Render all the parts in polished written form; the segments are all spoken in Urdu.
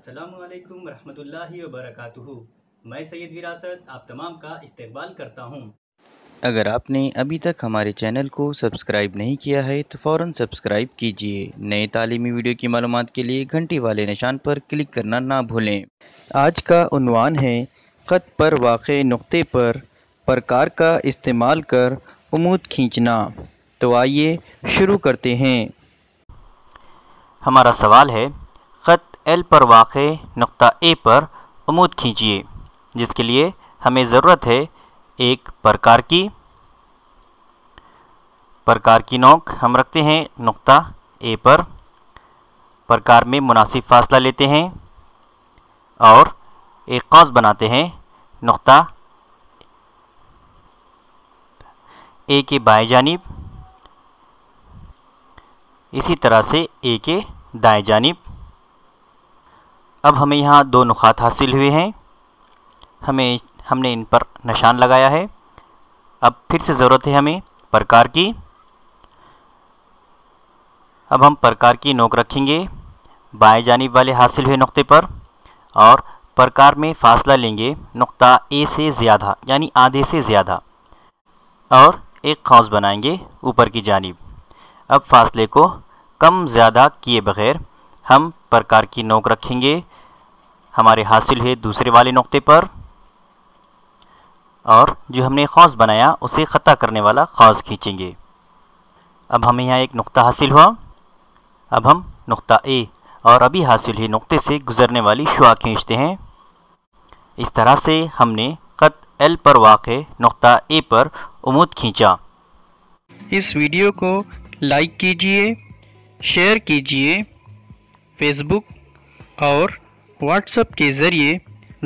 السلام علیکم ورحمۃ اللہ وبرکاتہ۔ میں سید وراثت آپ تمام کا استقبال کرتا ہوں۔ اگر آپ نے ابھی تک ہمارے چینل کو سبسکرائب نہیں کیا ہے تو فوراً سبسکرائب کیجیے۔ نئے تعلیمی ویڈیو کی معلومات کے لیے گھنٹی والے نشان پر کلک کرنا نہ بھولیں۔ آج کا عنوان ہے خط پر واقع نقطے پر پرکار کا استعمال کر عمود کھینچنا۔ تو آئیے شروع کرتے ہیں۔ ہمارا سوال ہے خط ایل پر واقع نقطہ اے پر عمود کھینچیے، جس کے لیے ہمیں ضرورت ہے ایک پرکار کی نوک ہم رکھتے ہیں نقطہ اے پر، پرکار میں مناسب فاصلہ لیتے ہیں اور ایک قوس بناتے ہیں نقطہ اے کے بائیں جانب، اسی طرح سے اے کے دائیں جانب۔ اب ہمیں یہاں دو نقاط حاصل ہوئے ہیں، ہم نے ان پر نشان لگایا ہے۔ اب پھر سے ضرورت ہے ہمیں پرکار کی۔ اب ہم پرکار کی نوک رکھیں گے بائیں جانب والے حاصل ہوئے نقطے پر اور پرکار میں فاصلہ لیں گے نقطہ اے سے زیادہ، یعنی آدھے سے زیادہ، اور ایک قوس بنائیں گے اوپر کی جانب۔ اب فاصلے کو کم زیادہ کیے بغیر ہم پرکار کی نوک رکھیں گے ہمارے حاصل ہوئے دوسرے والے نقطے پر، اور جو ہم نے قوس بنایا اسے خطا کرنے والا قوس کھینچیں گے۔ اب ہمیں یہاں ایک نقطہ حاصل ہوا۔ اب ہم نقطہ اے اور ابھی حاصل ہوئے نقطے سے گزرنے والی شعاع کھینچتے ہیں۔ اس طرح سے ہم نے خط ایل پر واقع نقطہ اے پر عمود کھینچا۔ اس ویڈیو کو لائک کیجیے، شیئر کیجیے، فیس بک اور واٹس ایپ کے ذریعے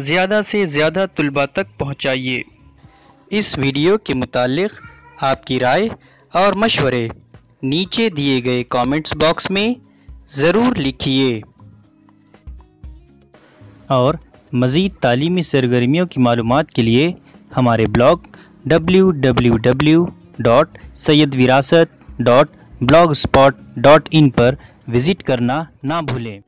زیادہ سے زیادہ طلباء تک پہنچائیے۔ اس ویڈیو کے متعلق آپ کی رائے اور مشورے نیچے دیے گئے کامنٹس باکس میں ضرور لکھیے۔ اور مزید تعلیمی سرگرمیوں کی معلومات کے لیے ہمارے بلاگ www.sayyidwirasat.blogspot.in پر وزٹ کرنا نہ بھولیں۔